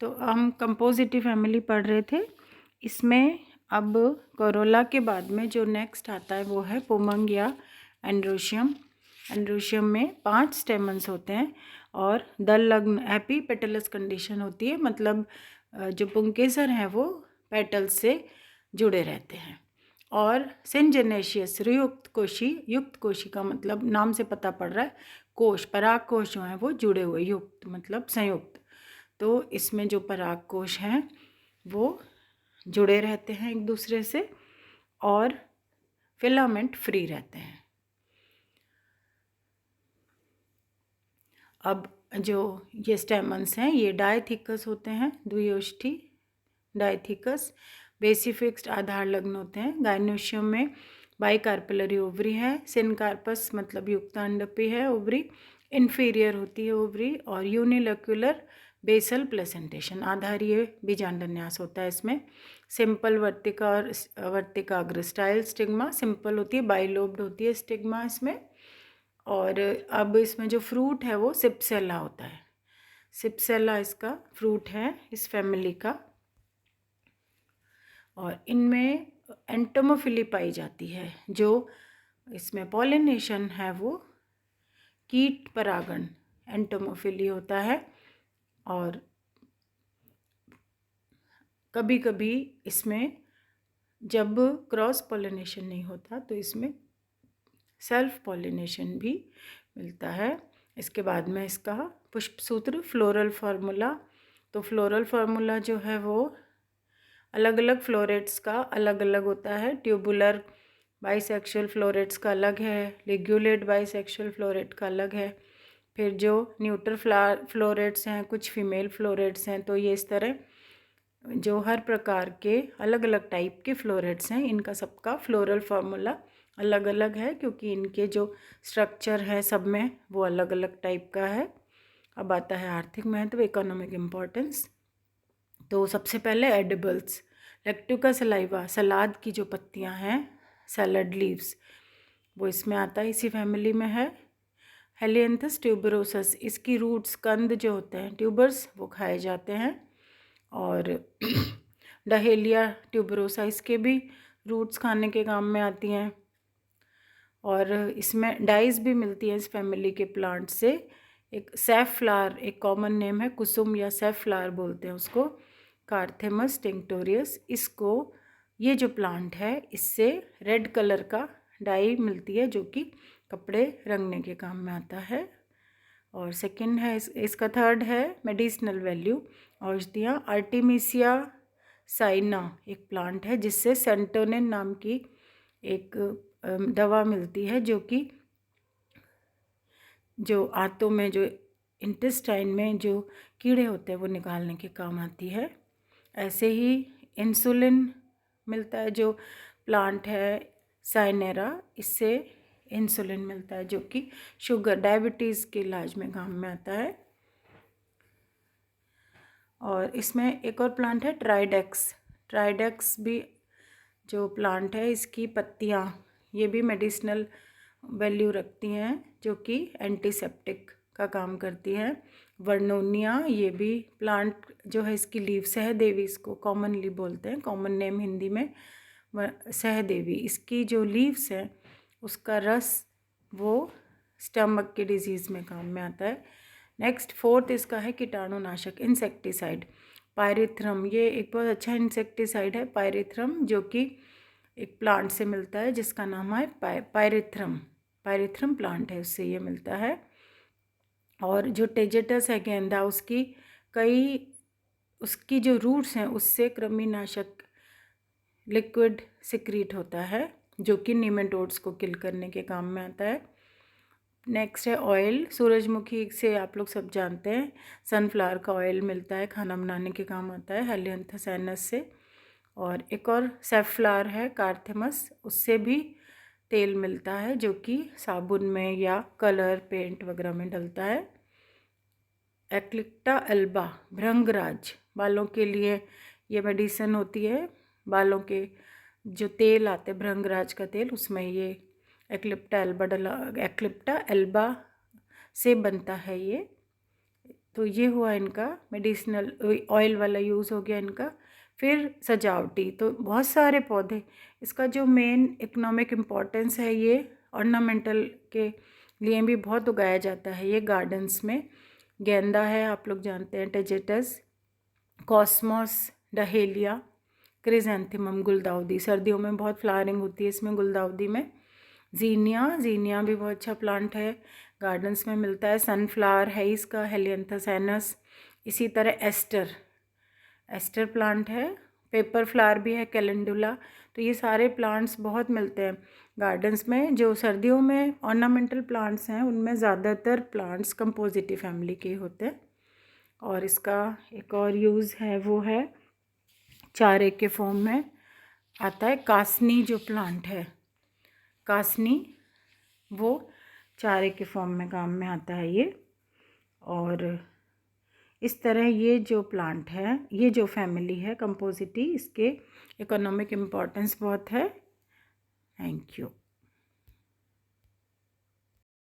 तो हम कंपोजिटिव फैमिली पढ़ रहे थे। इसमें अब कोरोला के बाद में जो नेक्स्ट आता है वो है पोमंग या एंड्रोशियम। एंड्रोशियम में 5 स्टेमन्स होते हैं और दल लग्न एपी पेटलस कंडीशन होती है, मतलब जो पुंकेसर हैं वो पेटल्स से जुड़े रहते हैं। और सिनजेनेशियस युक्त कोशी, युक्त कोशी का मतलब नाम से पता पड़ रहा है, कोश पराग कोश जो हैं वो जुड़े हुए, युक्त मतलब संयुक्त। तो इसमें जो पराग कोश हैं वो जुड़े रहते हैं एक दूसरे से और फिलामेंट फ्री रहते हैं। अब जो ये स्टेमन्स हैं ये डायथिकस होते हैं, द्वियोष्ठी डायथिकस। बेसिफिक्स्ड आधार लग्न होते हैं। गाइनोशियम में बाइकार्पेलरी ओवरी है। सिनकार्पस मतलब युक्तांडपी है ओवरी, इन्फीरियर होती है ओवरी, और यूनिलक्युलर बेसल प्लेसेंटेशन आधारीय बीजांडन्यास होता है इसमें। सिंपल वर्तिका और वर्तिकाग्र स्टाइल स्टिग्मा, सिंपल होती है, बाइलोब्ड होती है स्टिग्मा इसमें। और अब इसमें जो फ्रूट है वो सिप्सेला होता है। सिप्सेला इसका फ्रूट है इस फैमिली का। और इनमें एंटोमोफिली पाई जाती है। जो इसमें पॉलिनेशन है वो कीट परागण एंटोमोफिली होता है। और कभी कभी इसमें जब क्रॉस पॉलिनेशन नहीं होता तो इसमें सेल्फ पॉलिनेशन भी मिलता है। इसके बाद में इसका पुष्प सूत्र फ्लोरल फार्मूला। तो फ्लोरल फार्मूला जो है वो अलग अलग फ्लोरेट्स का अलग अलग होता है। ट्यूबुलर बाइसेक्सुअल फ्लोरेट्स का अलग है, लिग्यूलेट बाइसेक्सुअल फ्लोरेट का अलग है। फिर जो न्यूट्रल फ्लोरेट्स हैं, कुछ फीमेल फ्लोरेट्स हैं। तो ये इस तरह जो हर प्रकार के अलग अलग टाइप के फ्लोरेट्स हैं इनका सबका फ्लोरल फार्मूला अलग अलग है, क्योंकि इनके जो स्ट्रक्चर है सब में वो अलग अलग टाइप का है। अब आता है आर्थिक महत्व, इकोनॉमिक इम्पोर्टेंस। तो सबसे पहले एडिबल्स, लेक्टुका सलाइवा, सलाद की जो पत्तियां हैं, सैलड लीव्स, वो इसमें आता है, इसी फैमिली में है। हेलियंथस ट्यूबरोसस, इसकी रूट्स कंद जो होते हैं ट्यूबर्स वो खाए जाते हैं। और डहेलिया ट्यूबरोसा, इसके भी रूट्स खाने के काम में आती हैं। और इसमें डाइज भी मिलती है इस फैमिली के प्लांट से। एक सैफफ्लावर, एक कॉमन नेम है, कुसुम या सैफफ्लावर बोलते हैं उसको, कार्थेमस टिंक्टोरियस। इसको, ये जो प्लांट है इससे रेड कलर का डाई मिलती है जो कि कपड़े रंगने के काम में आता है। और सेकंड है इसका थर्ड है मेडिसिनल वैल्यू, औषधियाँ। आर्टिमिसिया साइना एक प्लांट है जिससे सेंटोनिन नाम की एक दवा मिलती है जो कि जो आंतों में, जो इंटेस्टाइन में जो कीड़े होते हैं वो निकालने के काम आती है। ऐसे ही इंसुलिन मिलता है, जो प्लांट है साइनेरा, इससे इंसुलिन मिलता है जो कि शुगर डायबिटीज़ के इलाज में काम में आता है। और इसमें एक और प्लांट है ट्राइडेक्स। ट्राइडेक्स भी जो प्लांट है इसकी पत्तियाँ ये भी मेडिसिनल वैल्यू रखती हैं जो कि एंटीसेप्टिक का काम करती हैं। वर्नोनिया, ये भी प्लांट जो है इसकी लीव, सहदेवी इसको कॉमनली बोलते हैं, कॉमन नेम हिंदी में सहदेवी। इसकी जो लीव्स हैं उसका रस वो स्टमक के डिजीज़ में काम में आता है। नेक्स्ट फोर्थ इसका है कीटाणुनाशक, इंसेक्टिसाइड, पायरिथ्रम। ये एक बहुत अच्छा इंसेक्टिसाइड है पायरिथ्रम, जो कि एक प्लांट से मिलता है जिसका नाम है पायरिथ्रम। पायरिथ्रम प्लांट है, उससे ये मिलता है। और जो टेजेटस है गेंदा, उसकी जो रूट्स हैं उससे कृमिनाशक लिक्विड सिक्रीट होता है जो कि निमेटोड्स को किल करने के काम में आता है। नेक्स्ट है ऑयल। सूरजमुखी से आप लोग सब जानते हैं, सनफ्लावर का ऑयल मिलता है, खाना बनाने के काम आता है, हेलियंथस एनस से। और एक और सैफफ्लावर है कार्थेमस, उससे भी तेल मिलता है जो कि साबुन में या कलर पेंट वगैरह में डलता है। एक्लिप्टा एल्बा, भृंगराज, बालों के लिए ये मेडिसिन होती है। बालों के जो तेल आते भृंगराज का तेल, उसमें ये एक्लिप्टा एल्बा से बनता है ये। तो ये हुआ इनका मेडिसिनल ऑयल वाला यूज़ हो गया इनका। फिर सजावटी, तो बहुत सारे पौधे, इसका जो मेन इकोनॉमिक इम्पोर्टेंस है ये ऑर्नामेंटल के लिए भी बहुत उगाया जाता है ये गार्डन्स में। गेंदा है, आप लोग जानते हैं, टेजेटस, कॉस्मोस, डहेलिया, क्रिजेंथेमम गुलदाउदी, सर्दियों में बहुत फ्लावरिंग होती है इसमें गुलदाउदी में। जीनिया भी बहुत अच्छा प्लांट है, गार्डन्स में मिलता है। सनफ्लावर है इसका, हेलियंथस। इसी तरह एस्टर प्लांट है। पेपर फ्लावर भी है, कैलेंडुला। तो ये सारे प्लांट्स बहुत मिलते हैं गार्डन्स में। जो सर्दियों में ऑर्नामेंटल प्लांट्स हैं उनमें ज़्यादातर प्लांट्स कंपोजिटी फैमिली के होते हैं। और इसका एक और यूज़ है वो है चारे के फॉर्म में आता है। कासनी जो प्लांट है, कासनी, वो चारे के फॉर्म में काम में आता है ये। और इस तरह ये जो प्लांट है, ये जो फैमिली है कंपोजिटी, इसके इकोनॉमिक इम्पोर्टेंस बहुत है। Thank you.